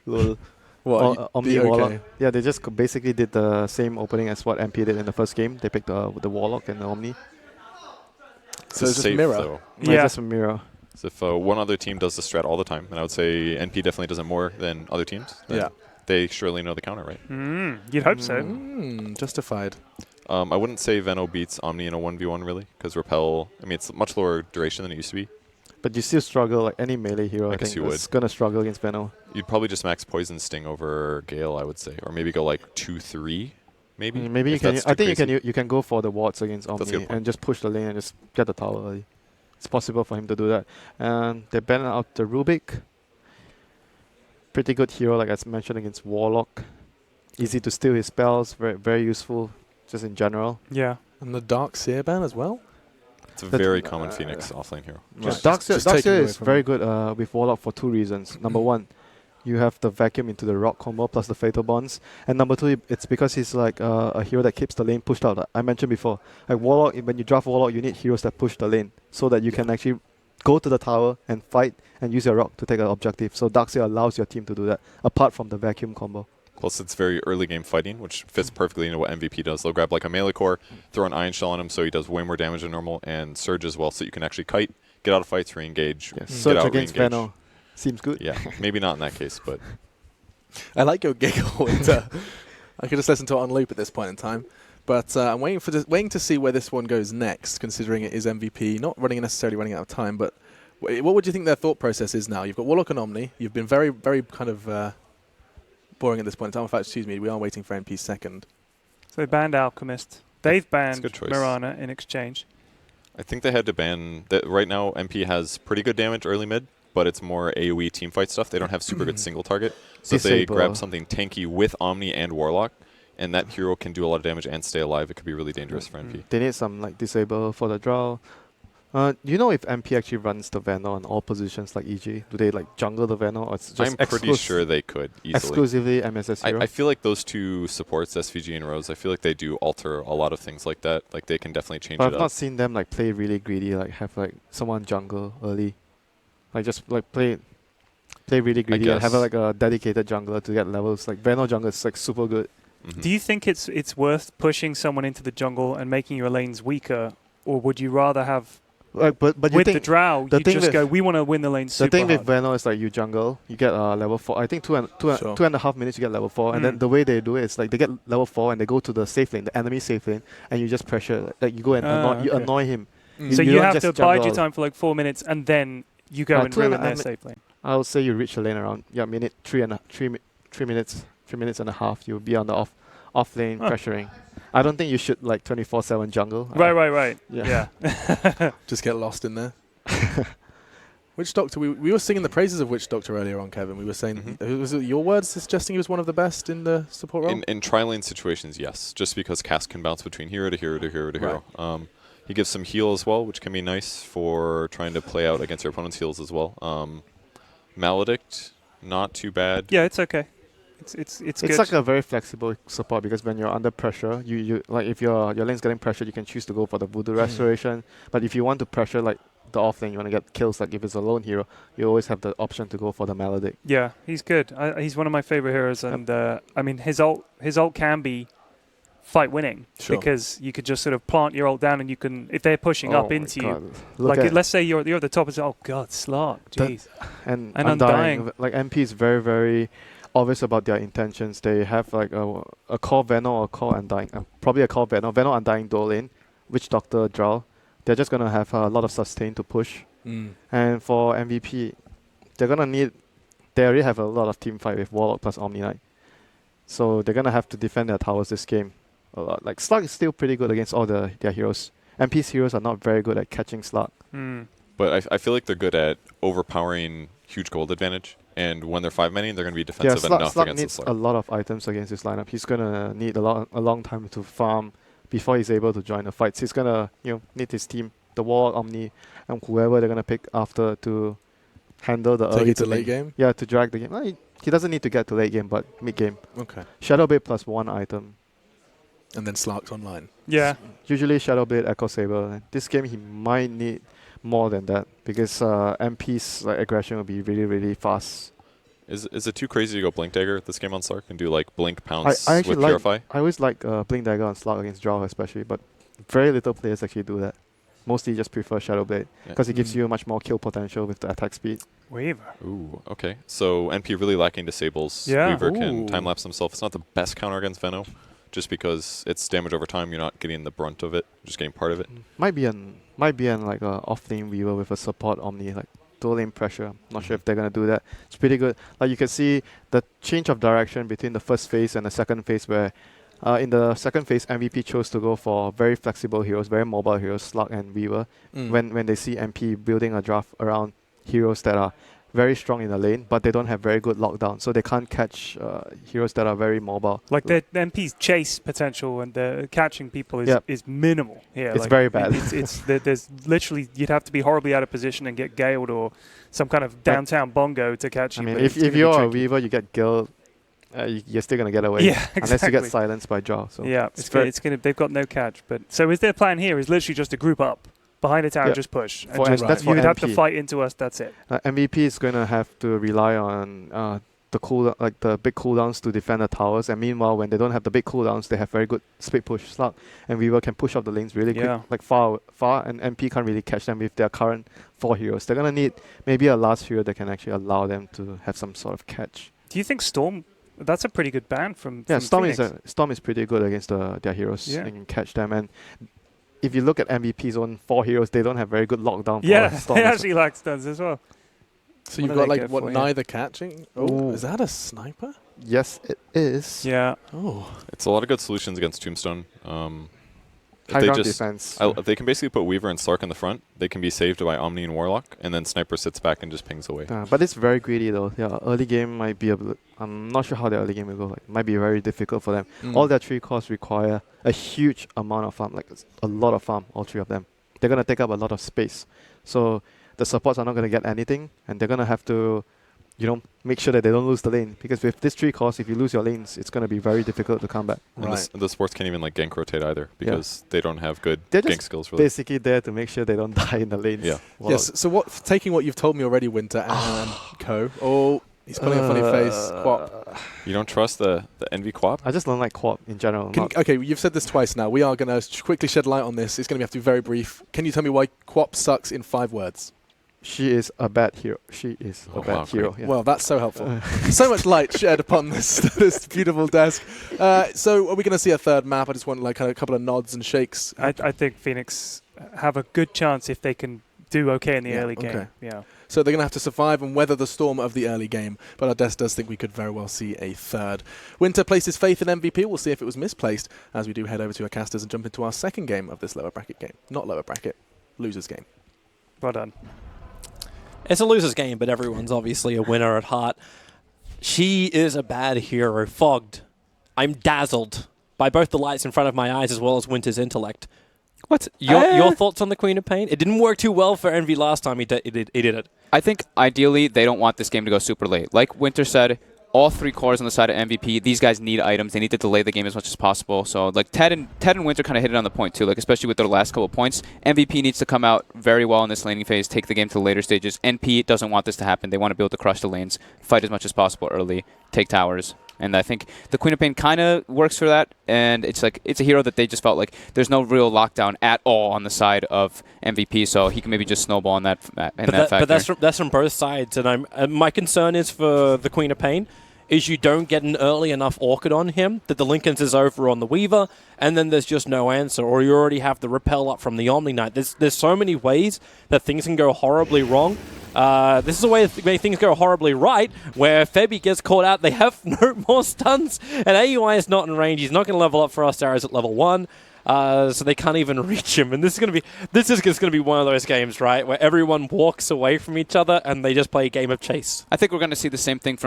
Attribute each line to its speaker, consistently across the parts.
Speaker 1: Lol.
Speaker 2: What?
Speaker 1: Omni
Speaker 2: okay.
Speaker 1: Warlock. Yeah, they just basically did the same opening as what MP did in the first game. They picked the Warlock and the Omni.
Speaker 2: So it's just
Speaker 3: safe,
Speaker 2: mirror.
Speaker 3: though.
Speaker 1: Yeah,
Speaker 4: Yeah.
Speaker 1: just a mirror.
Speaker 3: So if one other team does the strat all the time, and I would say NP definitely does it more than other teams, then
Speaker 2: Yeah.
Speaker 3: they surely know the counter, right?
Speaker 4: You'd hope so.
Speaker 2: Justified.
Speaker 3: I wouldn't say Veno beats Omni in a 1v1 really, because Repel, I mean, it's much lower duration than it used to be.
Speaker 1: But you still struggle, like any melee hero, I
Speaker 3: guess
Speaker 1: think
Speaker 3: you would.
Speaker 1: is going to struggle against Veno.
Speaker 3: You'd probably just max Poison Sting over Gale, I would say, or maybe go like 2-3, maybe.
Speaker 1: Maybe you
Speaker 3: if
Speaker 1: can.
Speaker 3: that's
Speaker 1: I
Speaker 3: too
Speaker 1: think
Speaker 3: crazy.
Speaker 1: you can go for the wards against
Speaker 3: That's a good
Speaker 1: Omni
Speaker 3: point.
Speaker 1: and just push the lane and just get the tower early. It's possible for him to do that. And they banned out the Rubik. Pretty good hero, like I mentioned, against Warlock. Easy to steal his spells. Very useful, just in general.
Speaker 4: Yeah.
Speaker 2: And the Dark Seer ban as well?
Speaker 3: It's a
Speaker 1: That-
Speaker 3: very common Phoenix offlane hero.
Speaker 1: Yeah,
Speaker 2: Right.
Speaker 1: Darkseer
Speaker 2: Just taking away
Speaker 1: is
Speaker 2: from
Speaker 1: very
Speaker 2: him.
Speaker 1: good with Warlock for two reasons. Number one, you have the vacuum into the rock combo plus the fatal bonds, and number two, it's because he's like a hero that keeps the lane pushed out. I mentioned before, like Warlock, when you draft Warlock, you need heroes that push the lane so that you can actually go to the tower and fight and use your rock to take an objective. So Darkseer allows your team to do that, apart from the vacuum combo.
Speaker 3: Plus, it's very early game fighting, which fits perfectly into what MVP does. They'll grab like a melee core, throw an Iron Shell on him so he does way more damage than normal, and Surge as well so you can actually kite, get out of fights, re-engage,
Speaker 1: Yes.
Speaker 3: get
Speaker 1: Surge
Speaker 3: out,
Speaker 1: against
Speaker 3: re-engage.
Speaker 1: Veno seems good.
Speaker 3: Yeah, maybe not in that case, but
Speaker 2: I like your giggle. I could just listen to it on loop at this point in time. But I'm waiting to see where this one goes next, considering it is MVP, not necessarily running out of time. But what would you think their thought process is now? You've got Warlock and Omni. You've been very, very kind of boring at this point in time. In fact, excuse me, we are waiting for NP's second.
Speaker 4: So they banned Alchemist. They've banned
Speaker 3: good choice.
Speaker 4: Mirana in exchange.
Speaker 3: I think they had to ban that. Right now, MP has pretty good damage early mid, but it's more AoE teamfight stuff. They don't have super good single target. So if they
Speaker 1: Disable.
Speaker 3: grab something tanky with Omni and Warlock, and that hero can do a lot of damage and stay alive, it could be really dangerous for MP.
Speaker 1: They need some like disable for the draw. Do you know if MP actually runs the Veno on all positions like EG? Do they like jungle the Veno, or it's just
Speaker 3: I'm pretty sure they could easily.
Speaker 1: exclusively MSS hero?
Speaker 3: I feel like those two supports, SVG and Rose, I feel like they do alter a lot of things like that. Like they can definitely change
Speaker 1: But
Speaker 3: it
Speaker 1: I've
Speaker 3: up.
Speaker 1: not seen them like play really greedy, like have like someone jungle early, like just like play really greedy and have
Speaker 3: guess.
Speaker 1: like a dedicated jungler to get levels. Like Veno jungle is like super good.
Speaker 3: Mhm.
Speaker 4: Do you think it's worth pushing someone into the jungle and making your lanes weaker, or would you rather have
Speaker 1: Like, but you
Speaker 4: with the
Speaker 1: think
Speaker 4: drow
Speaker 1: the
Speaker 4: you
Speaker 1: thing
Speaker 4: just
Speaker 1: with-
Speaker 4: go, we want to win the lane
Speaker 1: the
Speaker 4: super
Speaker 1: thing with
Speaker 4: hard.
Speaker 1: Veno is like you jungle, you get level 4. I think two and
Speaker 2: Sure.
Speaker 1: 2.5 minutes you get level 4, and then
Speaker 4: Mm.
Speaker 1: the way they do it is like they get level 4 and they go to the safe lane, the enemy safe lane, and you just pressure. Like you go and you
Speaker 4: okay.
Speaker 1: annoy him.
Speaker 4: So
Speaker 1: you
Speaker 4: you
Speaker 1: don't
Speaker 4: have
Speaker 1: just
Speaker 4: to bide
Speaker 1: jungle.
Speaker 4: your time for like 4 minutes and then you go and
Speaker 1: two and
Speaker 4: ruin
Speaker 1: a-
Speaker 4: their
Speaker 1: I mean-
Speaker 4: safe lane.
Speaker 1: I would say you reach the lane around 3 minutes and a half. You'll be on the off lane
Speaker 4: Huh.
Speaker 1: pressuring. I don't think you should like 24/7 jungle.
Speaker 4: Right.
Speaker 1: Yeah.
Speaker 4: Yeah.
Speaker 2: Just get lost in there. Witch Doctor, we were singing the praises of Witch Doctor earlier on, Kevin. We were saying, was it your words suggesting he was one of the best in the support role?
Speaker 3: In tri-lane situations, yes. Just because cast can bounce between hero to hero to hero to hero. He gives some heal as well, which can be nice for trying to play out against your opponent's heals as well. Maledict, not too bad.
Speaker 4: Yeah, it's okay. It's
Speaker 1: It's
Speaker 4: good.
Speaker 1: like a very flexible support because when you're under pressure, you like if your lane's getting pressured, you can choose to go for the Voodoo Restoration. But if you want to pressure like the off lane, you want to get kills. Like if it's a lone hero, you always have the option to go for the Maledict.
Speaker 4: Yeah, he's good. He's one of my favorite heroes, and I mean his ult can be fight winning because you could just sort of plant your ult down, and you can if they're pushing up into you. Like let's say you're at the top, and say, "Oh God, Slark, jeez,"
Speaker 1: and
Speaker 4: Undying.
Speaker 1: Like MP is very very obvious about their intentions. They have like a core Veno or a core Undying, probably a core Veno Undying dual lane, Witch Doctor Drow. They're just gonna have a lot of sustain to push. And for MVP, they're gonna need. They already have a lot of team fight with Warlock plus Omni Knight, so they're gonna have to defend their towers this game a lot. Like Slug is still pretty good against all their heroes. MP's heroes are not very good at catching Slug.
Speaker 3: But I feel like they're good at overpowering huge gold advantage. And when they're 5-manning, they're going to be defensive enough
Speaker 1: Slug
Speaker 3: against the
Speaker 1: needs
Speaker 3: Slug.
Speaker 1: a lot of items against this lineup. He's gonna need a long time to farm before he's able to join the fights. He's gonna need his team, the Warlock, Omni, and whoever they're gonna pick after to handle the
Speaker 2: Take
Speaker 1: early
Speaker 2: it to late game?
Speaker 1: Yeah, to drag the game. Well, he doesn't need to get to late game, but mid game.
Speaker 2: Okay.
Speaker 1: Shadowblade plus 1 item.
Speaker 2: And then Slark's online.
Speaker 4: Yeah.
Speaker 1: Usually Shadowblade, Echo Saber. This game he might need more than that because MP's like aggression will be really really fast.
Speaker 3: Is it too crazy to go Blink Dagger this game on Slark and do like Blink Pounce
Speaker 1: I actually
Speaker 3: with Purify?
Speaker 1: I always like Blink Dagger on Slark against Drow especially, but very little players actually do that. Mostly just prefer Shadow Blade because it gives you much more kill potential with the attack speed.
Speaker 4: Weaver.
Speaker 3: Ooh, okay. So NP really lacking disables.
Speaker 4: Yeah.
Speaker 3: Weaver can time-lapse himself. It's not the best counter against Veno, just because it's damage over time. You're not getting the brunt of it, just getting part of it.
Speaker 1: Might be an like a off-lane Weaver with a support Omni, like dual lane pressure. I'm not sure if they're gonna do that. It's pretty good. Like you can see the change of direction between the first phase and the second phase where in the second phase, MVP chose to go for very flexible heroes, very mobile heroes, Slug and Weaver. When they see MP building a draft around heroes that are very strong in the lane, but they don't have very good lockdown, so they can't catch heroes that are very mobile.
Speaker 4: Like the MP's chase potential and the catching people is minimal. Yeah,
Speaker 1: it's
Speaker 4: like
Speaker 1: very bad.
Speaker 4: There's literally you'd have to be horribly out of position and get Galed or some kind of downtown bongo to catch you.
Speaker 1: I mean, if you're a Weaver, you get Gale. You're still gonna get away,
Speaker 4: exactly.
Speaker 1: Unless you get silenced by Jaw. So
Speaker 4: yeah, it's gonna. They've got no catch. But so is their plan here is literally just to group up behind a tower, just push. And
Speaker 1: that's for
Speaker 4: you'd have to
Speaker 1: MP.
Speaker 4: fight into us. That's it.
Speaker 1: MVP is gonna have to rely on the big cooldowns to defend the towers. And meanwhile, when they don't have the big cooldowns, they have very good split push Slug, and Weaver can push up the lanes really quick, like far, and MP can't really catch them with their current 4 heroes. They're gonna need maybe a last hero that can actually allow them to have some sort of catch.
Speaker 4: Do you think Storm? That's a pretty good ban from
Speaker 1: Storm
Speaker 4: Phoenix.
Speaker 1: Storm is pretty good against their heroes. They can catch them, and if you look at MVP's own 4 heroes, they don't have very good lockdown.
Speaker 4: They actually lack stuns as well.
Speaker 2: So you've got like neither catching. Oh, is that a sniper?
Speaker 1: Yes, it is.
Speaker 4: Yeah.
Speaker 2: Oh,
Speaker 3: it's a lot of good solutions against Tombstone.
Speaker 1: High ground defense.
Speaker 3: They can basically put Weaver and Slark in the front. They can be saved by Omni and Warlock, and then Sniper sits back and just pings away.
Speaker 1: But it's very greedy though. Yeah, early game might be I'm not sure how their early game will go. Like, might be very difficult for them. All their 3 cores require a huge amount of farm, like a lot of farm. All 3 of them. They're gonna take up a lot of space. So the supports are not gonna get anything, and they're gonna have to, make sure that they don't lose the lane. Because with this 3 cores, if you lose your lanes, it's gonna be very difficult to come back.
Speaker 3: And the supports can't even gank rotate either because they don't have good gank skills. Really.
Speaker 1: Basically there to make sure they don't die in the lanes.
Speaker 2: Yeah. Yes. So taking what you've told me already, Winter and Co. Oh, he's putting a funny face. Quap.
Speaker 3: You don't trust the Envy Quap?
Speaker 1: I just don't like Quap in general.
Speaker 2: Okay, you've said this twice now. We are going to quickly shed light on this. It's going to have to be very brief. Can you tell me why Quap sucks in 5 words?
Speaker 1: She is a bad hero. She is a bad hero. Yeah.
Speaker 2: Well, that's so helpful. So much light shed upon this beautiful desk. So are we going to see a third map? I just want a couple of nods and shakes.
Speaker 4: I think Phoenix have a good chance if they can do okay in the early game. Yeah.
Speaker 2: So they're going to have to survive and weather the storm of the early game. But our desk does think we could very well see a third. Winter places faith in MVP. We'll see if it was misplaced as we do head over to our casters and jump into our second game of this lower bracket game. Not lower bracket, losers game.
Speaker 4: Well done.
Speaker 5: It's a loser's game, but everyone's obviously a winner at heart. She is a bad hero. Fogged. I'm dazzled by both the lights in front of my eyes as well as Winter's intellect. What? Your thoughts on the Queen of Pain? It didn't work too well for Envy last time he did it.
Speaker 6: I think ideally they don't want this game to go super late. Like Winter said, all 3 cores on the side of MVP, these guys need items. They need to delay the game as much as possible. So like Ted and Winter kind of hit it on the point too, like especially with their last couple of points. MVP needs to come out very well in this laning phase, take the game to the later stages. NP doesn't want this to happen. They want to be able to crush the lanes, fight as much as possible early, take towers. And I think the Queen of Pain kind of works for that. And it's a hero that they just felt like there's no real lockdown at all on the side of MVP, so he can maybe just snowball in that factor.
Speaker 5: But that's from both sides. And my concern is for the Queen of Pain is you don't get an early enough Orchid on him that the Lincolns is over on the Weaver, and then there's just no answer, or you already have the repel up from the Omni Knight. There's so many ways that things can go horribly wrong. This is a way to make things go horribly right, where Febby gets caught out, they have no more stuns, and AUI is not in range. He's not going to level up for us. Arrows at level 1. So they can't even reach him, and this is just going to be one of those games, right, where everyone walks away from each other and they just play a game of chase.
Speaker 6: I think we're going to see the same thing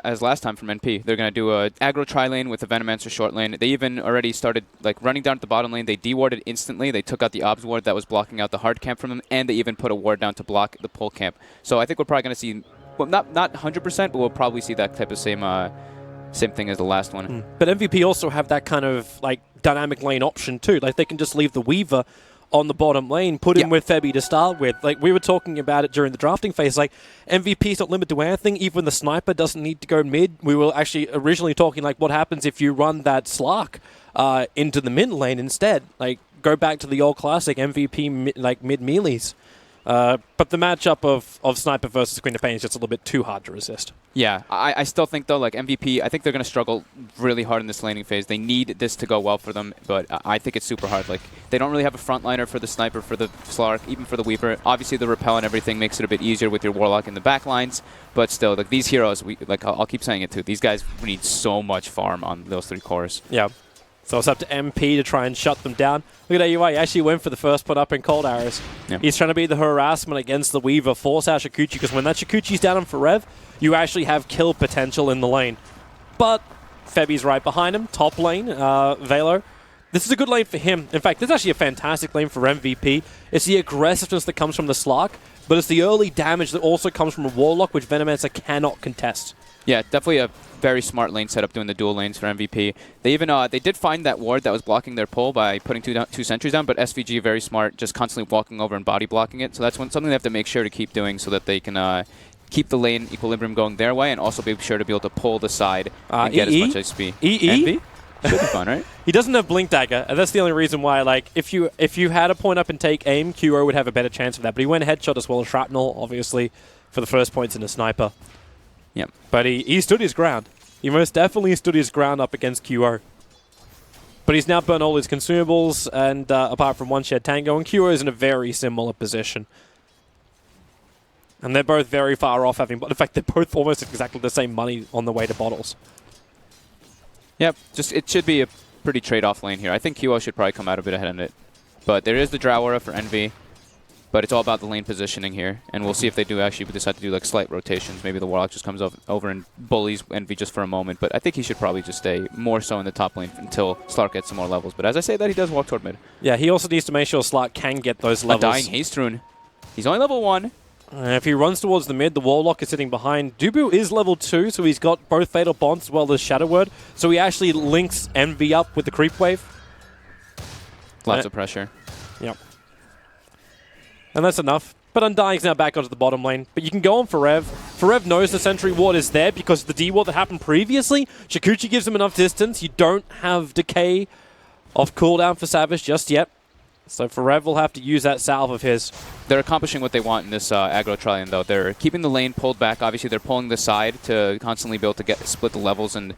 Speaker 6: as last time from NP. They're going to do a aggro tri lane with a Venomancer short lane. They even already started running down to the bottom lane. They dewarded instantly. They took out the obs ward that was blocking out the hard camp from them, and they even put a ward down to block the pull camp. So I think we're probably going to see, well, not 100%, but we'll probably see that type of same thing as the last one.
Speaker 5: But MVP also have that kind of dynamic lane option too. Like they can just leave the Weaver on the bottom lane, put him with Febby to start with. Like, we were talking about it during the drafting phase, like, MVP's not limited to anything, even the sniper doesn't need to go mid. We were actually originally talking, like, what happens if you run that Slark into the mid lane instead? Like, go back to the old classic MVP, mid melees. But the matchup of Sniper versus Queen of Pain is just a little bit too hard to resist.
Speaker 6: Yeah, I still think, though, like MVP, I think they're going to struggle really hard in this laning phase. They need this to go well for them, but I think it's super hard. Like, they don't really have a frontliner for the Sniper, for the Slark, even for the Weaver. Obviously, the Repel and everything makes it a bit easier with your Warlock in the back lines, but still, like, these heroes, I'll keep saying it, too. These guys need so much farm on those 3 cores.
Speaker 5: Yeah. So it's up to MP to try and shut them down. Look at AUI, he actually went for the first put up in Cold Arrows. Yeah. He's trying to be the harassment against the Weaver, force out Shukuchi, because when that Shukuchi's down on Forev, you actually have kill potential in the lane. But Febby's right behind him, top lane, Velo. This is a good lane for him. In fact, this is actually a fantastic lane for MVP. It's the aggressiveness that comes from the Slark, but it's the early damage that also comes from a Warlock, which Venomancer cannot contest.
Speaker 6: Yeah, definitely a very smart lane setup doing the dual lanes for MVP. They even they did find that ward that was blocking their pull by putting two sentries down, but SVG very smart, just constantly walking over and body blocking it. So that's something they have to make sure to keep doing so that they can keep the lane equilibrium going their way and also be sure to be able to pull the side and get as much XP.
Speaker 5: EE?
Speaker 6: Should be fun, right?
Speaker 5: He doesn't have Blink Dagger, and that's the only reason why, like, if you had a point up and take aim, QO would have a better chance of that. But he went headshot as well as Shrapnel, obviously, for the first points in a Sniper.
Speaker 6: Yep.
Speaker 5: But he stood his ground. He most definitely stood his ground up against QO. But he's now burnt all his consumables, and apart from one shared Tango, and QO is in a very similar position. And they're both very far off having... In fact, they're both almost exactly the same money on the way to bottles.
Speaker 6: Yep, it should be a pretty trade-off lane here. I think QO should probably come out a bit ahead of it. But there is the Drow Aura for Envy. But it's all about the lane positioning here, and we'll see if they do actually decide to do like slight rotations. Maybe the Warlock just comes over and bullies Envy just for a moment, but I think he should probably just stay more so in the top lane until Slark gets some more levels. But as I say that, he does walk toward mid.
Speaker 5: Yeah, he also needs to make sure Slark can get those levels.
Speaker 6: A dying Haste Rune. He's only level 1.
Speaker 5: If he runs towards the mid, the Warlock is sitting behind. Dubu is level 2, so he's got both Fatal Bonds as well as Shadow Word, so he actually links Envy up with the Creep Wave.
Speaker 6: Lots of pressure.
Speaker 5: Yep. And that's enough. But Undying's now back onto the bottom lane. But you can go on Forev. Forev knows the Sentry Ward is there because of the D-Ward that happened previously. Shukuchi gives him enough distance. You don't have Decay off cooldown for Savage just yet. So Forev will have to use that salve of his.
Speaker 6: They're accomplishing what they want in this aggro Trillion, though. They're keeping the lane pulled back. Obviously, they're pulling the side to constantly be able to split the levels and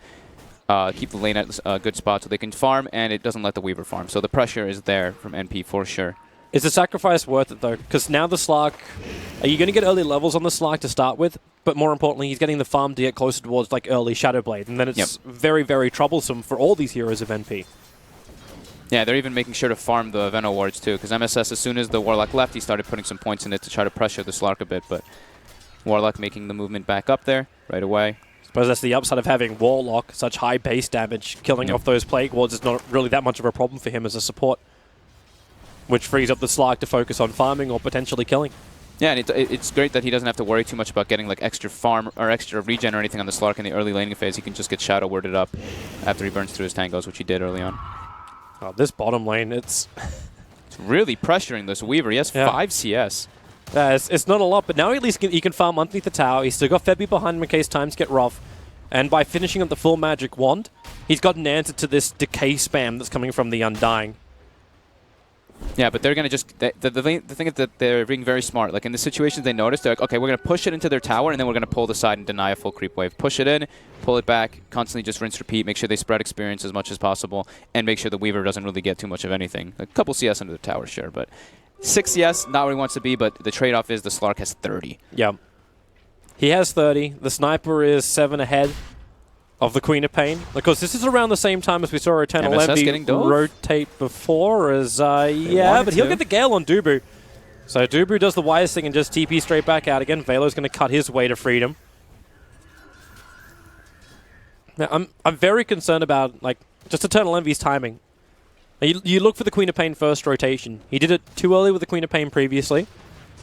Speaker 6: keep the lane at a good spot so they can farm, and it doesn't let the Weaver farm. So the pressure is there from NP for sure.
Speaker 5: Is the sacrifice worth it, though? Because now the Slark... Are you going to get early levels on the Slark to start with? But more importantly, he's getting the farm to get closer towards like early Shadow Blade. And then it's very, very troublesome for all these heroes of NP.
Speaker 6: Yeah, they're even making sure to farm the Veno wards, too. Because MSS, as soon as the Warlock left, he started putting some points in it to try to pressure the Slark a bit. But Warlock making the movement back up there right away.
Speaker 5: I suppose that's the upside of having Warlock, such high base damage. Killing off those Plague Wards is not really that much of a problem for him as a support, which frees up the Slark to focus on farming or potentially killing.
Speaker 6: Yeah, and it's great that he doesn't have to worry too much about getting like extra farm or extra regen or anything on the Slark in the early laning phase. He can just get Shadow Worded up after he burns through his tangos, which he did early on.
Speaker 5: Oh, this bottom lane, it's
Speaker 6: really pressuring this Weaver. He has 5 CS.
Speaker 5: It's not a lot, but now at least he can farm underneath the tower. He's still got Febby behind him in case times get rough. And by finishing up the full magic wand, he's got an answer to this decay spam that's coming from the Undying.
Speaker 6: Yeah, but they're going to just... The thing is that they're being very smart. Like, in the situations they notice, they're like, okay, we're going to push it into their tower, and then we're going to pull the side and deny a full creep wave. Push it in, pull it back, constantly just rinse, repeat, make sure they spread experience as much as possible, and make sure the Weaver doesn't really get too much of anything. A couple CS under the tower, sure, but 6 CS, not where he wants to be, but the trade-off is the Slark has 30.
Speaker 5: Yeah. He has 30. The Sniper is 7 ahead of the Queen of Pain. Because this is around the same time as we saw Eternal Envy rotate before. As but he'll get the Gale on Dubu. So Dubu does the wise thing and just TP straight back out again. Velo's going to cut his way to freedom. Now, I'm very concerned about like just Eternal Envy's timing. Now, you look for the Queen of Pain first rotation. He did it too early with the Queen of Pain previously.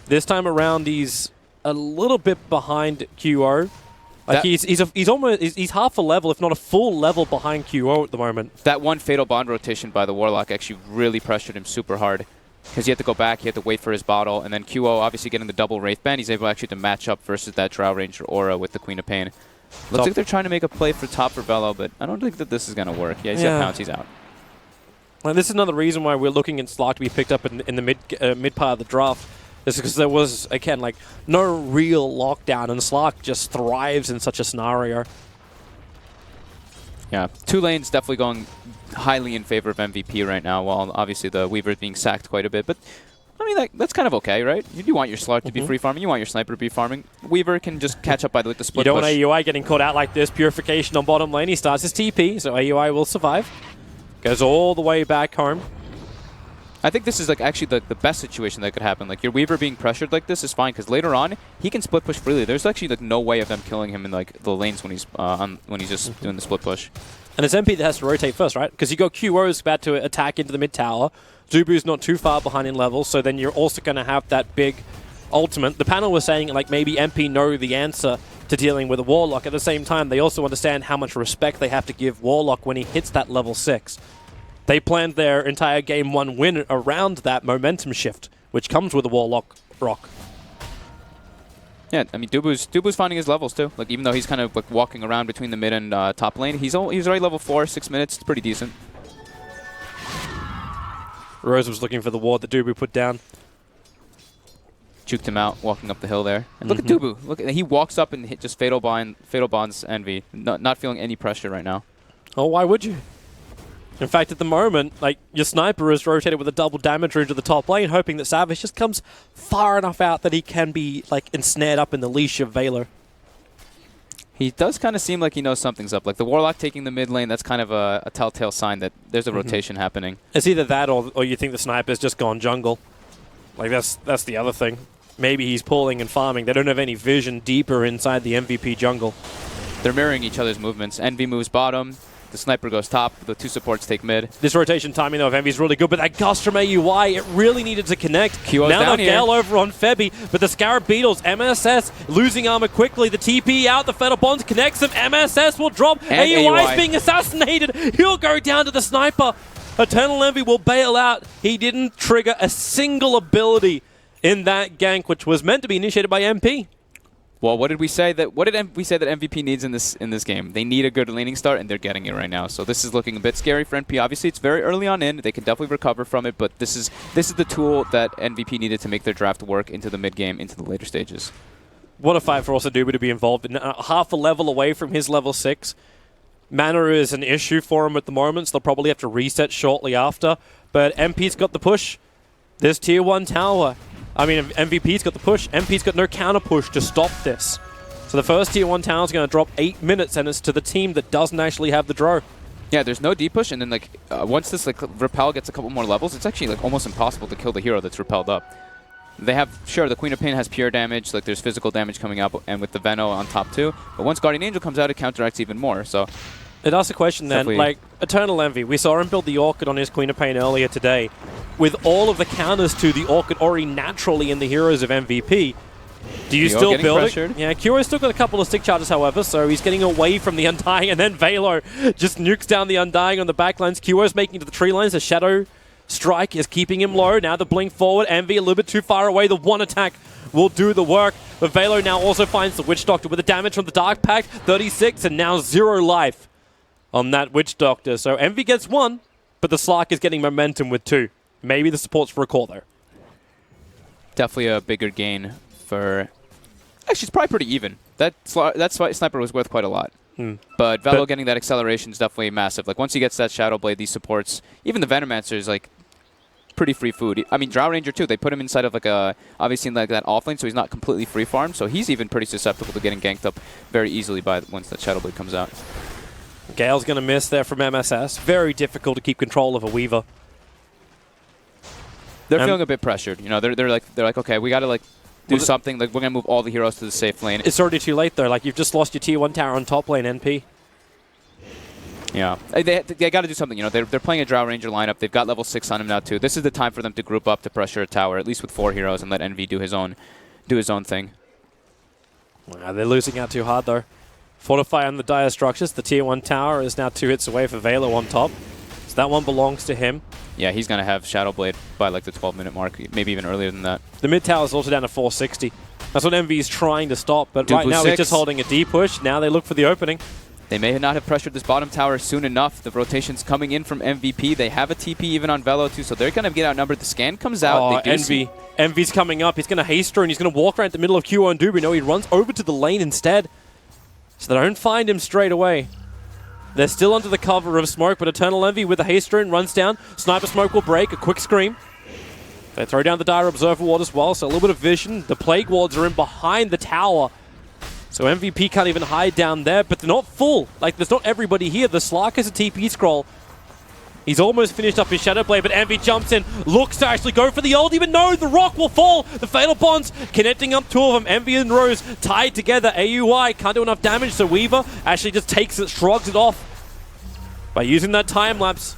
Speaker 5: This time around, he's a little bit behind QO. Like he's half a level, if not a full level behind QO at the moment.
Speaker 6: That one Fatal Bond rotation by the Warlock actually really pressured him super hard. because he had to go back, he had to wait for his bottle, and then QO obviously getting the double Wraith Band, he's able actually to match up versus that Drow Ranger aura with the Queen of Pain. Looks like they're trying to make a play for top for Velo, but I don't think that this is going to work. Yeah, he's got Pounce, he's out.
Speaker 5: Well, this is another reason why we're looking at Slark to be picked up in the mid part of the draft. This is because there was, again, like, no real lockdown, and Slark just thrives in such a scenario.
Speaker 6: Yeah, 2 lanes definitely going highly in favor of MVP right now, while obviously the Weaver is being sacked quite a bit. But, I mean, that's kind of okay, right? You want your Slark to be free farming, you want your Sniper to be farming. Weaver can just catch up by the split push.
Speaker 5: You don't want AUI getting caught out like this. Purification on bottom lane. He starts his TP, so AUI will survive. Goes all the way back home.
Speaker 6: I think this is like actually the best situation that could happen. Like your Weaver being pressured like this is fine because later on he can split push freely. There's actually like no way of them killing him in like the lanes when he's just doing the split push.
Speaker 5: And it's MP that has to rotate first, right? Because you got QO's about to attack into the mid tower. Zubu's not too far behind in level, so then you're also going to have that big ultimate. The panel was saying like maybe MP know the answer to dealing with a Warlock. At the same time, they also understand how much respect they have to give Warlock when he hits that level 6. They planned their entire Game 1 win around that momentum shift, which comes with a Warlock rock.
Speaker 6: Yeah, I mean, Dubu's finding his levels too. Like even though he's kind of like walking around between the mid and top lane, he's already level 4, 6 minutes. It's pretty decent.
Speaker 5: Rose was looking for the ward that Dubu put down.
Speaker 6: Juked him out, walking up the hill there. And look at Dubu. Look, he walks up and just fatal bonds Envy. Not feeling any pressure right now.
Speaker 5: Oh, why would you? In fact, at the moment, like your Sniper is rotated with a double damage into the top lane, hoping that Savage just comes far enough out that he can be like ensnared up in the leash of Valor.
Speaker 6: He does kind of seem like he knows something's up. Like the Warlock taking the mid lane, that's kind of a telltale sign that there's a rotation happening.
Speaker 5: It's either that or you think the Sniper's just gone jungle. Like that's the other thing. Maybe he's pulling and farming. They don't have any vision deeper inside the MVP jungle.
Speaker 6: They're mirroring each other's movements. Envy moves bottom. The Sniper goes top. The 2 supports take mid.
Speaker 5: This rotation timing, though, of Envy's really good, but that gust from AUI, it really needed to connect.
Speaker 6: QO's
Speaker 5: now
Speaker 6: down
Speaker 5: the Gale over on Febby, but the Scarab Beetles, MSS, losing armor quickly. The TP out, the Fatal Bonds connects them. MSS will drop.
Speaker 6: And
Speaker 5: AUI is being assassinated. He'll go down to the Sniper. Eternal Envy will bail out. He didn't trigger a single ability in that gank, which was meant to be initiated by MP.
Speaker 6: Well, what did we say that MVP needs in this game? They need a good laning start, and they're getting it right now. So this is looking a bit scary for NP. Obviously, it's very early on in. They can definitely recover from it, but this is the tool that MVP needed to make their draft work into the mid game, into the later stages.
Speaker 5: What a fight for also Dubu to be involved in. Half a level away from his level 6. Mana is an issue for him at the moment, so they'll probably have to reset shortly after. But MP's got the push. There's tier 1 tower. I mean, MVP's got the push. MP's got no counter push to stop this. So the first tier 1 tower is going to drop 8 minutes, and it's to the team that doesn't actually have the draw.
Speaker 6: Yeah, there's no deep push, and then like once this like repel gets a couple more levels, it's actually like almost impossible to kill the hero that's repelled up. They have, sure, the Queen of Pain has pure damage, like there's physical damage coming up, and with the Veno on top too. But once Guardian Angel comes out, it counteracts even more. So
Speaker 5: it asks a question then, like Eternal Envy, we saw him build the Orchid on his Queen of Pain earlier today. With all of the counters to the Orchid already naturally in the heroes of MVP, do you still build it? Yeah, Curo's still got a couple of stick charges, however, so he's getting away from the Undying, and then Velo just nukes down the Undying on the backlines. Curo's making it to the tree lines. The Shadow Strike is keeping him low. Now the blink forward. Envy a little bit too far away. The one attack will do the work. But Velo now also finds the Witch Doctor with the damage from the Dark Pact. 36 and now 0 life on that Witch Doctor. So Envy gets 1, but the Slark is getting momentum with 2. Maybe the support's for a call, though.
Speaker 6: Definitely a bigger gain for... Actually, it's probably pretty even. That Sniper was worth quite a lot. But Velo getting that acceleration is definitely massive. Like, once he gets that Shadow Blade, these supports, even the Venomancer is, like, pretty free food. I mean, Drow Ranger, too. They put him inside of, like, obviously, like, that offlane, so he's not completely free farm. So he's even pretty susceptible to getting ganked up very easily once that Shadow Blade comes out.
Speaker 5: Gale's going to miss there from MSS. Very difficult to keep control of a Weaver.
Speaker 6: They're feeling a bit pressured. You know, they're like, okay, we got to, like, do something. Like, we're going to move all the heroes to the safe lane.
Speaker 5: It's already too late, though. Like, you've just lost your tier 1 tower on top lane, NP.
Speaker 6: Yeah. They got to do something. You know, they're playing a Drow Ranger lineup. They've got level 6 on him now, too. This is the time for them to group up to pressure a tower, at least with 4 heroes, and let Envy do his own thing.
Speaker 5: They're losing out too hard, though. Fortify on the dire structures. The tier 1 tower is now 2 hits away for Velo on top. So that one belongs to him.
Speaker 6: yeah, he's going to have Shadow Blade by like the 12-minute mark, maybe even earlier than that.
Speaker 5: The mid tower is also down to 460. That's what MV is trying to stop, but
Speaker 6: Dubu
Speaker 5: right now
Speaker 6: 6.
Speaker 5: he's just holding a D push. Now they look for the opening.
Speaker 6: They may not have pressured this bottom tower soon enough. The rotation's coming in from MVP. They have a TP even on Velo too, so they're going to get outnumbered. The scan comes out.
Speaker 5: Envy's coming up. He's going to haste her, and he's going to walk around the middle of QO and Dubu. No, he runs over to the lane instead. So they don't find him straight away. They're still under the cover of smoke, but Eternal Envy with the haster in runs down. Sniper smoke will break. A quick scream. They throw down the Dire Observer Ward as well, so a little bit of vision. The Plague Wards are in behind the tower. So MVP can't even hide down there, but they're not full. Like, there's not everybody here. The Slark has a TP scroll. He's almost finished up his Shadow Blade, but Envy jumps in, looks to actually go for the ulti, but no, the rock will fall. The Fatal Bonds connecting up two of them. Envy and Rose tied together. AUI can't do enough damage, so Weaver actually just takes it, shrugs it off by using that time lapse.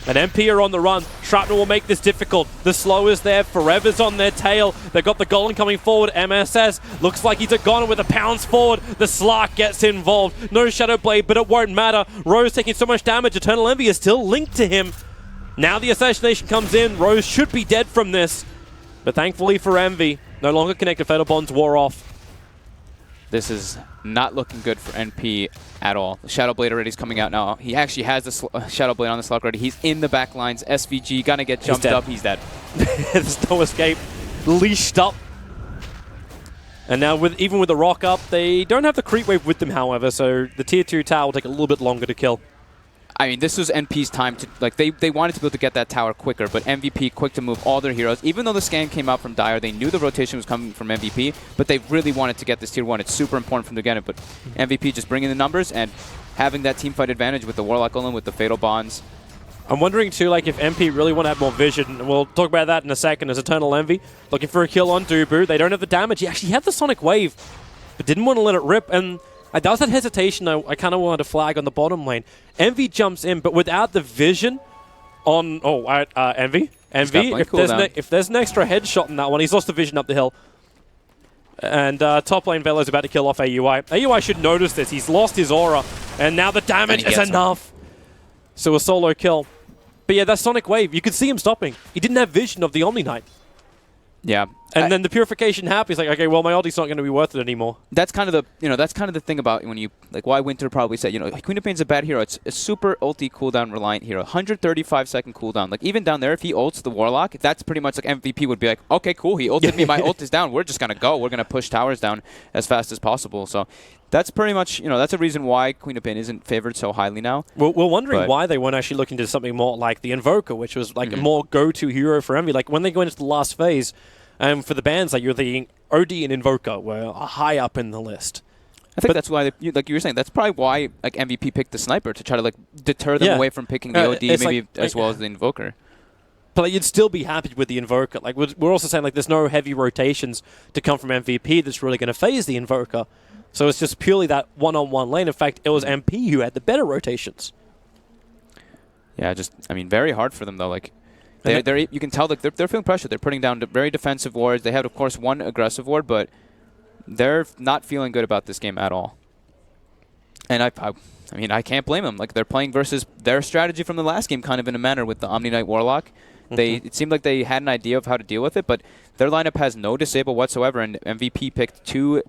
Speaker 5: And MP are on the run. Shrapnel will make this difficult. The slow is there. Forever's on their tail. They've got the Golem coming forward. MSS looks like he's a goner with a pounce forward. The Slark gets involved. No Shadow Blade, but it won't matter. Rose taking so much damage. Eternal Envy is still linked to him. Now the assassination comes in. Rose should be dead from this. But thankfully for Envy, no longer connected. Fatal Bonds wore off.
Speaker 6: This is not looking good for NP at all. The Shadow Blade already is coming out now. He actually has the Shadow Blade on the Slark already. He's in the back lines. SVG gonna get jumped up. He's dead.
Speaker 5: There's no escape. Leashed up. And now even with the rock up, they don't have the creep wave with them, however, so the tier 2 tower will take a little bit longer to kill.
Speaker 6: I mean, this was NP's time to, like, they wanted to be able to get that tower quicker, but MVP quick to move all their heroes. Even though the scan came out from Dire, they knew the rotation was coming from MVP, but they really wanted to get this tier 1. It's super important for them to get it, but MVP just bringing the numbers and having that teamfight advantage with the Warlock Golem, with the Fatal Bonds.
Speaker 5: I'm wondering, too, like, if MP really want to have more vision, and we'll talk about that in a second, as Eternal Envy looking for a kill on Dubu. They don't have the damage. He actually had the Sonic Wave, but didn't want to let it rip, and that was that hesitation I kind of wanted to flag on the bottom lane. Envy jumps in, but without the vision on... Envy? Envy, if there's an extra headshot in that one, he's lost the vision up the hill. And top lane Velo's about to kill off AUI. AUI should notice this. He's lost his aura, and now the damage is enough. So a solo kill. But yeah, that Sonic Wave, you could see him stopping. He didn't have vision of the Omni Knight.
Speaker 6: Yeah.
Speaker 5: And then the purification happens. Like, okay, well, my ulti's not going to be worth it anymore.
Speaker 6: That's kind of the, that's kind of the thing about when you, like, why Winter probably said, Queen of Pain's a bad hero. It's a super ulti cooldown reliant hero. 135-second cooldown. Like, even down there, if he ults the Warlock, that's pretty much like MVP would be like, okay, cool, he ulted me, my ult is down. We're just going to go. We're going to push towers down as fast as possible. So that's pretty much, that's a reason why Queen of Pain isn't favored so highly now.
Speaker 5: We're wondering why they weren't actually looking to something more like the Invoker, which was like a more go-to hero for Envy. Like, when they go into the last phase, for the bans, like, you're the OD and Invoker were high up in the list.
Speaker 6: I think that's why, like you were saying, that's probably why like MVP picked the Sniper, to try to like deter them away from picking the OD, maybe as well as the Invoker.
Speaker 5: But like, you'd still be happy with the Invoker. Like, we're also saying, like, there's no heavy rotations to come from MVP that's really going to phase the Invoker. So it's just purely that one-on-one lane. In fact, it was MP who had the better rotations.
Speaker 6: Yeah, very hard for them though. Like, you can tell that they're feeling pressure. They're putting down very defensive wards. They have, of course, one aggressive ward, but they're not feeling good about this game at all. And I can't blame them. Like, they're playing versus their strategy from the last game, kind of in a manner with the Omni Knight Warlock. It seemed like they had an idea of how to deal with it, but their lineup has no disable whatsoever, and MVP picked two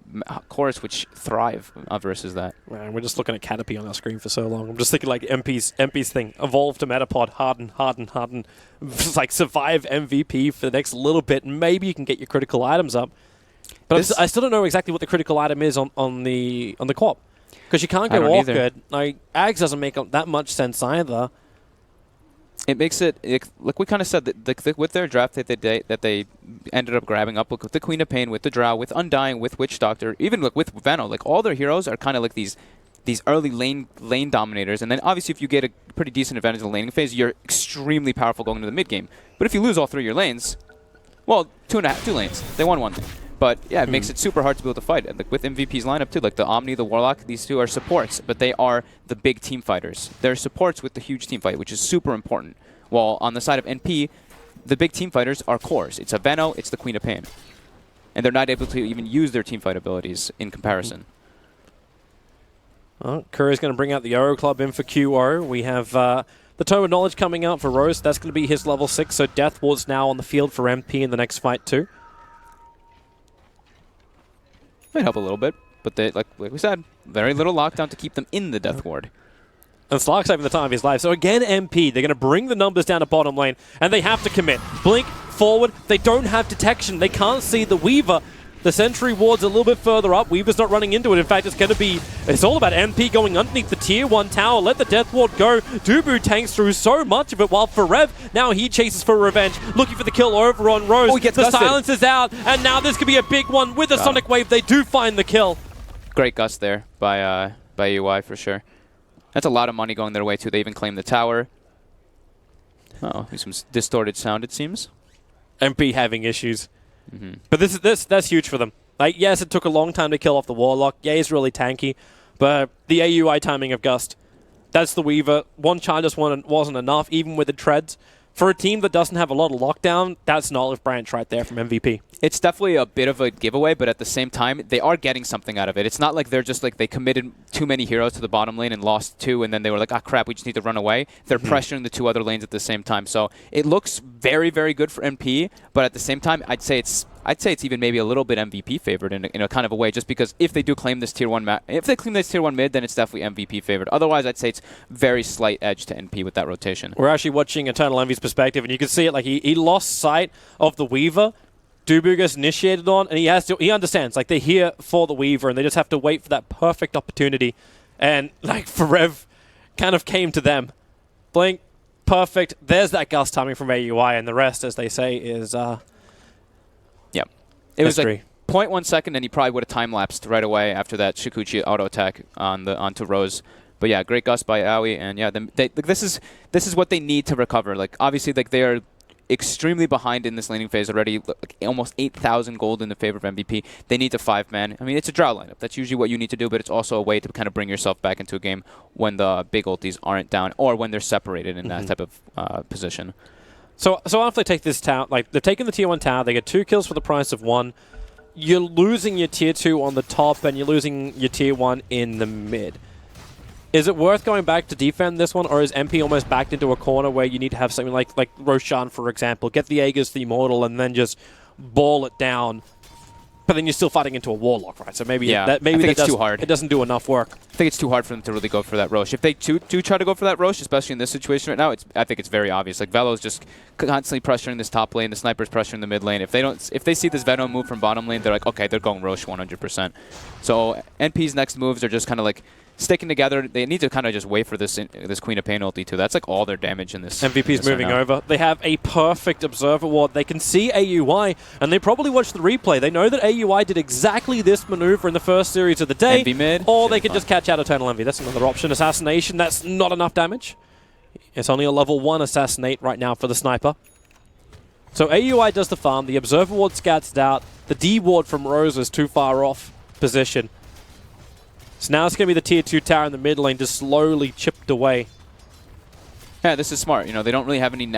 Speaker 6: cores which thrive versus that.
Speaker 5: Man, we're just looking at Canopy on our screen for so long. I'm just thinking, like, MP's thing. Evolve to Metapod, harden. Like, survive MVP for the next little bit, and maybe you can get your critical items up. But I still don't know exactly what the critical item is on the co-op. Because you can't go awkward. Like, Ags doesn't make that much sense either.
Speaker 6: It makes it, like we kind of said, that with their draft that they ended up grabbing up with the Queen of Pain, with the Drow, with Undying, with Witch Doctor, even with Veno, like, all their heroes are kind of like these early lane dominators. And then obviously if you get a pretty decent advantage in the laning phase, you're extremely powerful going into the mid game. But if you lose all three of your lanes, well, two lanes, they won one thing. But yeah, it makes it super hard to be able to fight. And like with MVP's lineup too, like the Omni, the Warlock, these two are supports, but they are the big team fighters. They're supports with the huge team fight, which is super important. While on the side of NP, the big team fighters are cores. It's a Veno, it's the Queen of Pain. And they're not able to even use their team fight abilities in comparison.
Speaker 5: Well, Curry's going to bring out the Euro Club in for QO. We have the The Tome of Knowledge coming out for Rose. That's going to be his level 6, so Death Ward's now on the field for MP in the next fight too.
Speaker 6: Might help a little bit, but they, like we said, very little lockdown to keep them in the Death Ward.
Speaker 5: And Slark's having the time of his life. So again, MP, they're going to bring the numbers down to bottom lane, and they have to commit. Blink, forward, they don't have detection. They can't see the Weaver. The Sentry Ward's a little bit further up. Weaver's not running into it. In fact, it's all about MP going underneath the Tier 1 tower. Let the Death Ward go. Dubu tanks through so much of it, while Forev, now he chases for revenge, looking for the kill over on Rose.
Speaker 6: Oh, he gets
Speaker 5: the
Speaker 6: gusted.
Speaker 5: silence is out, and now this could be a big one. With the Sonic Wave, they do find the kill.
Speaker 6: Great gust there by UI for sure. That's a lot of money going their way too. They even claim the tower. Oh, there's some distorted sound it seems.
Speaker 5: MP having issues. But that's huge for them. Like, yes, it took a long time to kill off the Warlock. Yeah, he's really tanky. But the AUI timing of Gust, that's the Weaver. One charge just wasn't enough, even with the treads. For a team that doesn't have a lot of lockdown, that's an olive branch right there from MVP.
Speaker 6: It's definitely a bit of a giveaway, but at the same time, they are getting something out of it. It's not like they're just like they committed too many heroes to the bottom lane and lost 2, and then they were like, ah, crap, we just need to run away. They're pressuring the 2 other lanes at the same time. So it looks very, very good for MP, but at the same time, I'd say it's even maybe a little bit MVP favored in a kind of a way, just because if they do claim this tier 1 if they claim this tier 1 mid, then it's definitely MVP favored. Otherwise, I'd say it's very slight edge to NP with that rotation.
Speaker 5: We're actually watching Eternal Envy's perspective, and you can see it like he lost sight of the Weaver. Dubu gets initiated on, and he understands, like, they're here for the Weaver, and they just have to wait for that perfect opportunity. And, like, Forev kind of came to them. Blink, perfect. There's that gust timing from AUI, and the rest, as they say, is
Speaker 6: Yep. It was
Speaker 5: history.
Speaker 6: like 0.1 second, and he probably would have time-lapsed right away after that Shikuchi auto-attack onto Rose. But yeah, great gust by Aoi, and yeah, this is what they need to recover. Like, obviously, like, they are extremely behind in this laning phase already, like almost 8,000 gold in the favor of MVP. They need to 5-man. I mean, it's a draw lineup. That's usually what you need to do, but it's also a way to kind of bring yourself back into a game when the big ultis aren't down or when they're separated in that type of position.
Speaker 5: So after they take this tower, like, they're taking the tier 1 tower, they get 2 kills for the price of 1. You're losing your tier 2 on the top, and you're losing your tier 1 in the mid. Is it worth going back to defend this one, or is MP almost backed into a corner where you need to have something like Roshan, for example, get the Aegis, the Immortal, and then just ball it down? But then you're still fighting into a Warlock, right? So maybe
Speaker 6: it's too hard.
Speaker 5: It doesn't do enough work.
Speaker 6: I think it's too hard for them to really go for that Rosh. If they do try to go for that Rosh, especially in this situation right now, I think it's very obvious. Like, Velo's just constantly pressuring this top lane, the Sniper's pressuring the mid lane. If they see this Venom move from bottom lane, they're like, okay, they're going Rosh 100%. So NP's next moves are just kind of like sticking together. They need to kind of just wait for this Queen of Pain ulti too. That's like all their damage in this.
Speaker 5: MVP's moving over. They have a perfect Observer Ward. They can see AUI, and they probably watch the replay. They know that AUI did exactly this maneuver in the first series of the day.
Speaker 6: Envy mid.
Speaker 5: Or they could just catch out Eternal Envy. That's another option. Assassination, that's not enough damage. It's only a level 1 Assassinate right now for the Sniper. So AUI does the farm. The Observer Ward scats it out. The D Ward from Rose is too far off position. So now it's going to be the tier 2 tower in the mid lane just slowly chipped away.
Speaker 6: Yeah, this is smart. You know, they don't really have any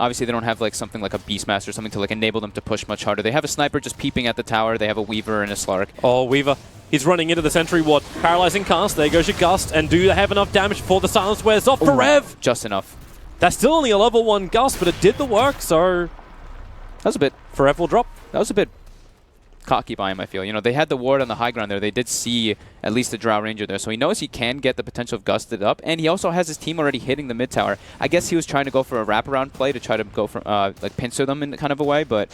Speaker 6: obviously they don't have like something like a Beastmaster or something to like enable them to push much harder. They have a Sniper just peeping at the tower. They have a Weaver and a Slark.
Speaker 5: Oh, Weaver. He's running into the Sentry Ward. Paralyzing cast. There goes your Gust. And do they have enough damage before the silence wears off? Forev!
Speaker 6: Just enough.
Speaker 5: That's still only a level 1 Gust, but it did the work, so
Speaker 6: that was a bit.
Speaker 5: Forev will drop.
Speaker 6: That was a bit cocky by him, I feel. You know, they had the ward on the high ground there. They did see at least the Drow Ranger there, so he knows he can get the potential of Gusted up, and he also has his team already hitting the mid tower. I guess he was trying to go for a wraparound play to try to go for like pincer them in kind of a way, but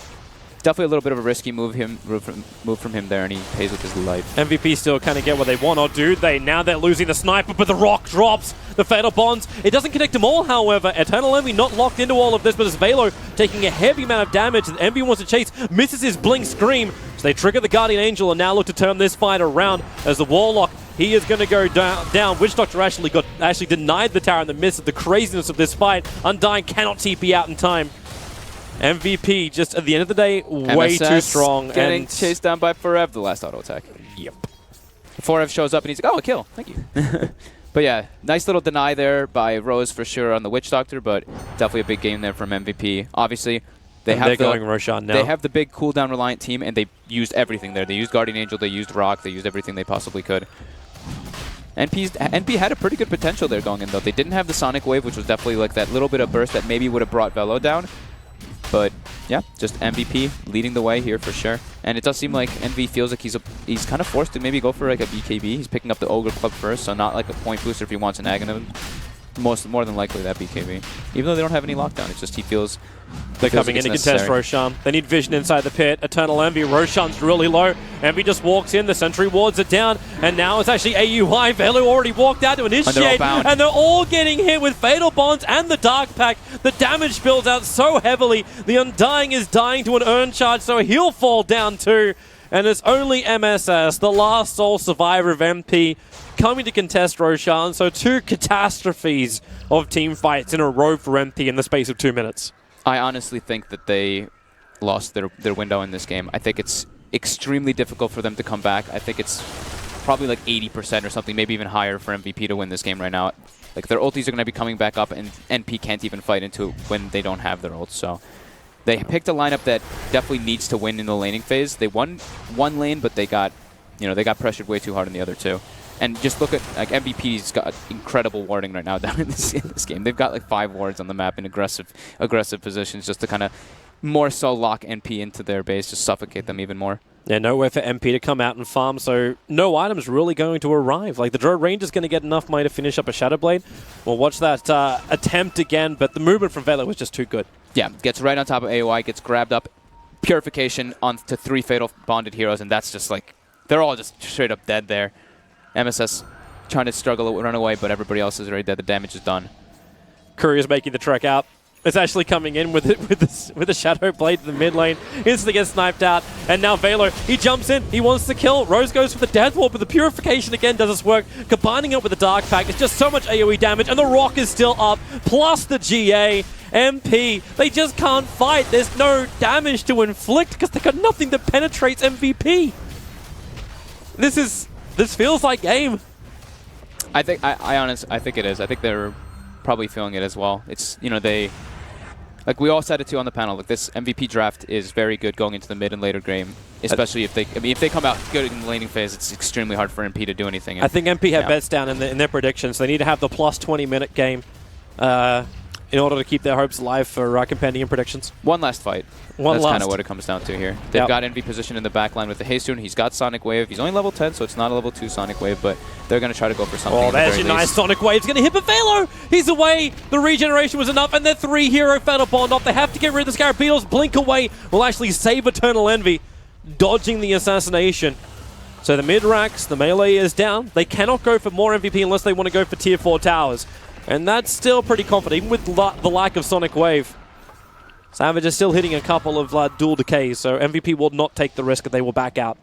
Speaker 6: definitely a little bit of a risky move from him there, and he pays with his life.
Speaker 5: MVP still kind of get what they want, or do they? Now they're losing the Sniper, but the Rock drops. The Fatal Bonds. It doesn't connect them all, however. Eternal Envy not locked into all of this, but it's Velo taking a heavy amount of damage. And Envy wants to chase, misses his Blink Scream. So they trigger the Guardian Angel and now look to turn this fight around as the Warlock, he is going to go down. Witch Doctor actually denied the tower in the midst of the craziness of this fight. Undying cannot TP out in time. MVP, just at the end of the day, way too strong.
Speaker 6: Getting chased down by Forev, the last auto attack.
Speaker 5: Yep.
Speaker 6: Forev shows up and he's like, oh, a kill. Thank you. But yeah, nice little deny there by Rose for sure on the Witch Doctor, but definitely a big game there from MVP. Obviously, they're
Speaker 5: going Roshan now.
Speaker 6: They have the big cooldown reliant team, and they used everything there. They used Guardian Angel, they used Rock, they used everything they possibly could. NP had a pretty good potential there going in, though. They didn't have the Sonic Wave, which was definitely like that little bit of burst that maybe would have brought Velo down. But yeah, just MVP leading the way here for sure. And it does seem like NV feels like he's kind of forced to maybe go for like a BKB. He's picking up the Ogre Club first, so not like a point booster if he wants an Aghanim. More than likely that BKB. Even though they don't have any lockdown, it's just he feels...
Speaker 5: They're coming in to contest Roshan. They need vision inside the pit. Eternal Envy. Roshan's really low. Envy just walks in. The sentry wards it down. And now it's actually AUI. Velo already walked out to initiate. And they're all getting hit with Fatal Bonds and the Dark Pact. The damage builds out so heavily. The Undying is dying to an Urn Charge, so he'll fall down too. And it's only MSS, the last sole survivor of MP, coming to contest Roshan. So 2 catastrophes of team fights in a row for MP in the space of 2 minutes.
Speaker 6: I honestly think that they lost their window in this game. I think it's extremely difficult for them to come back. I think it's probably like 80% or something, maybe even higher for MVP to win this game right now. Like their ultis are going to be coming back up, and NP can't even fight into it when they don't have their ults. So they picked a lineup that definitely needs to win in the laning phase. They won one lane, but they got pressured way too hard in the other 2. And just look at, like, MVP's got incredible warding right now down in this game. They've got like 5 wards on the map in aggressive positions just to kind of more so lock NP into their base, just suffocate them even more.
Speaker 5: Yeah, nowhere for MP to come out and farm, so no items really going to arrive. Like, the Drow Ranger's going to get enough money to finish up a Shadow Blade. We'll watch that attempt again, but the movement from Velo was just too good.
Speaker 6: Yeah, gets right on top of AOI, gets grabbed up, Purification onto 3 Fatal Bonded heroes, and that's just like, they're all just straight up dead there. MSS trying to struggle to run away, but everybody else is already dead. The damage is done.
Speaker 5: Courier's making the trek out. It's actually coming in with the Shadow Blade to the mid lane. Instantly gets sniped out. And now Velo, he jumps in. He wants to kill. Rose goes for the Death Warp, but the Purification again does its work. Combining it with the Dark Pact, it's just so much AoE damage, and the Rock is still up, plus the GA. MP, they just can't fight. There's no damage to inflict because they got nothing that penetrates MVP. This feels like game.
Speaker 6: I think I think it is. I think they're probably feeling it as well. It's, like we all said it too on the panel, like this MVP draft is very good going into the mid and later game, especially if they come out good in the laning phase. It's extremely hard for MP to do anything.
Speaker 5: I think MP have bets down in their predictions. They need to have the plus 20-minute game in order to keep their hopes alive for compendium predictions.
Speaker 6: One last fight. That's kind of what it comes down to here. They've got Envy positioned in the back line with the Haste Rune. He's got Sonic Wave. He's only level 10, so it's not a level 2 Sonic Wave, but they're going to try to go for something.
Speaker 5: Oh, there's your nice Sonic Wave. It's going to hit Velo. He's away. The regeneration was enough, and their 3-hero Fatal Bond off. They have to get rid of the Scarabeetles. Blink away will actually save Eternal Envy, dodging the assassination. So the mid-racks, the melee is down. They cannot go for more MVP unless they want to go for tier 4 towers. And that's still pretty confident, even with the lack of Sonic Wave. Savage is still hitting a couple of dual decays, so MVP will not take the risk that they will back out.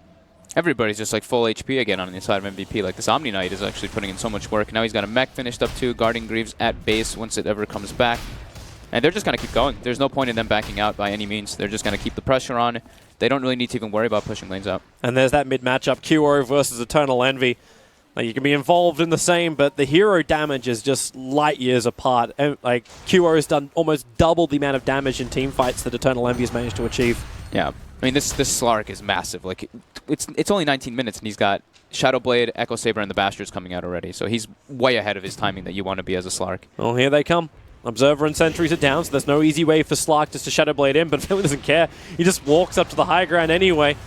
Speaker 6: Everybody's just like full HP again on the side of MVP. Like this Omni Knight is actually putting in so much work. Now he's got a mech finished up too, guarding Greaves at base once it ever comes back. And they're just going to keep going. There's no point in them backing out by any means. They're just going to keep the pressure on. They don't really need to even worry about pushing lanes out.
Speaker 5: And there's that mid matchup, QO versus Eternal Envy. Like, you can be involved in the same, but the hero damage is just light years apart. And, like, QO has done almost double the amount of damage in team fights that Eternal Envy has managed to achieve.
Speaker 6: Yeah. I mean, this Slark is massive. Like, it's only 19 minutes, and he's got Shadow Blade, Echo Saber, and the Bastards coming out already. So he's way ahead of his timing that you want to be as a Slark.
Speaker 5: Well, here they come. Observer and sentries are down, so there's no easy way for Slark just to Shadow Blade in, but Philly doesn't care. He just walks up to the high ground anyway.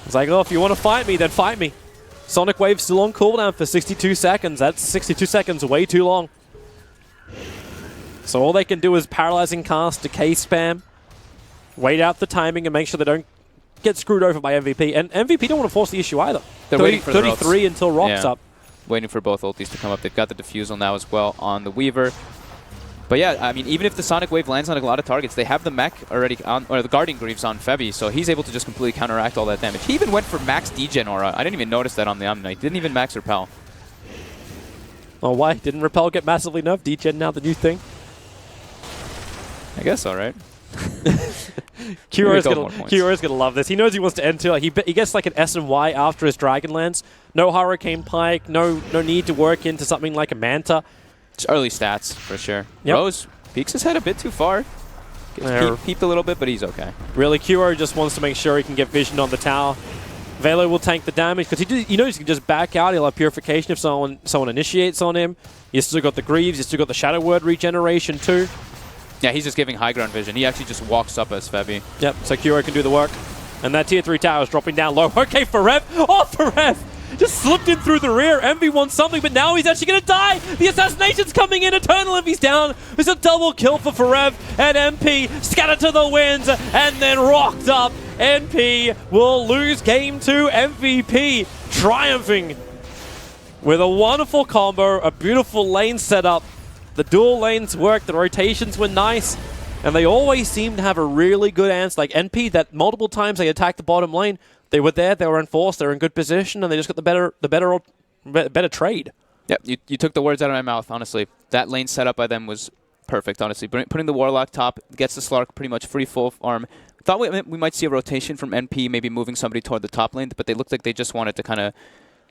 Speaker 5: It's like, oh, if you want to fight me, then fight me. Sonic Wave still on cooldown for 62 seconds. That's 62 seconds, way too long. So all they can do is Paralyzing Cast, Decay Spam, wait out the timing and make sure they don't get screwed over by MVP. And MVP don't want to force the issue either.
Speaker 6: They're waiting for
Speaker 5: 33 until Rock's up.
Speaker 6: Waiting for both ultis to come up. They've got the Diffusal now as well on the Weaver. But yeah, I mean, even if the Sonic Wave lands on a lot of targets, they have the mech already on, or the Guardian Greaves on Febby, so he's able to just completely counteract all that damage. He even went for max degen aura. I didn't even notice that on the Omni Knight. Didn't even max repel.
Speaker 5: Oh, why? Didn't repel get massively nerfed? Degen now the new thing?
Speaker 6: I guess all right.
Speaker 5: QR's gonna love this. He knows he wants to enter. Like, he gets like an S and Y after his Dragonlance. No Hurricane Pike. No need to work into something like a Manta.
Speaker 6: Just early stats, for sure.
Speaker 5: Yep.
Speaker 6: Rose peeks his head a bit too far. Peeped a little bit, but he's okay.
Speaker 5: Really, QO just wants to make sure he can get vision on the tower. Velo will tank the damage because he knows he can just back out. He'll have Purification if someone initiates on him. He's still got the Greaves. He's still got the Shadow Word regeneration too.
Speaker 6: Yeah, he's just giving high ground vision. He actually just walks up as Febby.
Speaker 5: Yep, so Kuro can do the work. And that tier 3 tower is dropping down low. Okay, Farev. Oh, Farev just slipped in through the rear. Envy wants something, but now he's actually going to die. The assassination's coming in. Eternal Envy's down. It's a double kill for Farev. And MP scattered to the winds and then rocked up. NP will lose game 2. MVP triumphing with a wonderful combo, a beautiful lane setup. The dual lanes worked. The rotations were nice. And they always seem to have a really good answer. Like NP, that multiple times they attacked the bottom lane, they were there, they were enforced, they were in good position, and they just got the better trade.
Speaker 6: Yep, you took the words out of my mouth, honestly. That lane set up by them was perfect, honestly. Putting the Warlock top gets the Slark pretty much free full arm. Thought we might see a rotation from NP, maybe moving somebody toward the top lane, but they looked like they just wanted to kind of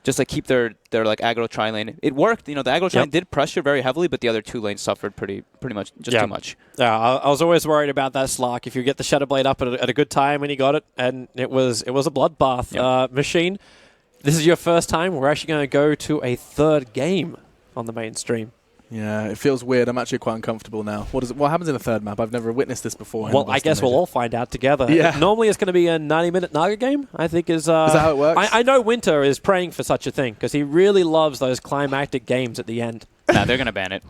Speaker 6: just like keep their like aggro tri lane. It worked, you know. The aggro tri lane did pressure very heavily, but the other 2 lanes suffered pretty much too much.
Speaker 5: Yeah, I was always worried about that Slark. If you get the Shadow Blade up at a good time when you got it, and it was a bloodbath. Machine, this is your first time. We're actually going to go to a 3rd game on the main stream.
Speaker 2: Yeah, it feels weird. I'm actually quite uncomfortable now. What happens in a 3rd map? I've never witnessed this before.
Speaker 5: Well, I guess we'll all find out together.
Speaker 2: Yeah.
Speaker 5: Normally it's going to be a 90-minute Naga game, I think is
Speaker 2: that how it works?
Speaker 5: I know Winter is praying for such a thing because he really loves those climactic games at the end.
Speaker 6: Nah, they're going to ban it.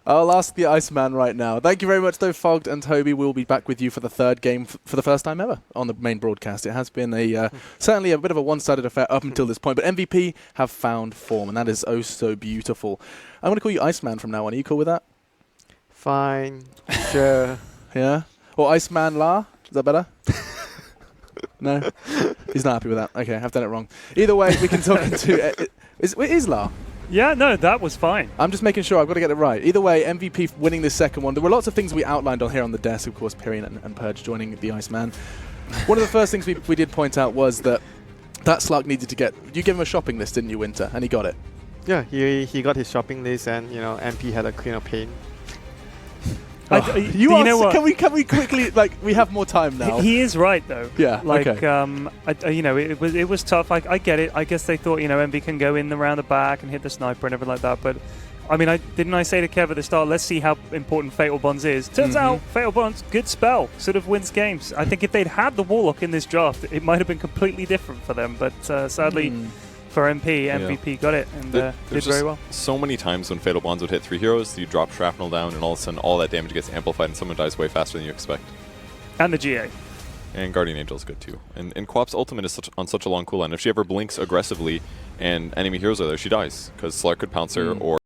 Speaker 2: I'll ask the Iceman right now. Thank you very much, though, Fogged and Toby. We'll be back with you for the 3rd game for the first time ever on the main broadcast. It has been certainly a bit of a one-sided affair up until this point, but MVP have found form, and that is oh so beautiful. I'm going to call you Iceman from now on. Are you cool with that?
Speaker 1: Fine. Sure.
Speaker 2: Yeah? Or Iceman La? Is that better? No? He's not happy with that. Okay, I've done it wrong. Either way, we can talk to... Is La?
Speaker 4: Yeah, no, that was fine.
Speaker 2: I'm just making sure I've got to get it right. Either way, MVP winning this second one. There were lots of things we outlined on here on the desk, of course, Pyrian and Purge joining the Iceman. One of the first things we did point out was that Slark needed to get... You gave him a shopping list, didn't you, Winter? And he got it.
Speaker 1: Yeah, he got his shopping list, and MP had a Queen of Pain.
Speaker 4: You know what?
Speaker 2: Can we quickly, like, we have more time now.
Speaker 4: He is right though.
Speaker 2: Yeah.
Speaker 4: Like
Speaker 2: okay.
Speaker 4: it was tough. I get it. I guess they thought MV can go in around the back and hit the sniper and everything like that. But I mean, didn't I say to Kev at the start? Let's see how important Fatal Bonds is. Turns out Fatal Bonds, good spell, sort of wins games. I think if they'd had the Warlock in this draft, it might have been completely different for them. But sadly. For MVP got it and did very well.
Speaker 3: So many times when Fatal Bonds would hit 3 heroes, you drop Shrapnel down, and all of a sudden all that damage gets amplified, and someone dies way faster than you expect.
Speaker 4: And the GA.
Speaker 3: And Guardian Angel is good too. And Quap's ultimate is on such a long cooldown. If she ever blinks aggressively and enemy heroes are there, she dies, because Slark could pounce her or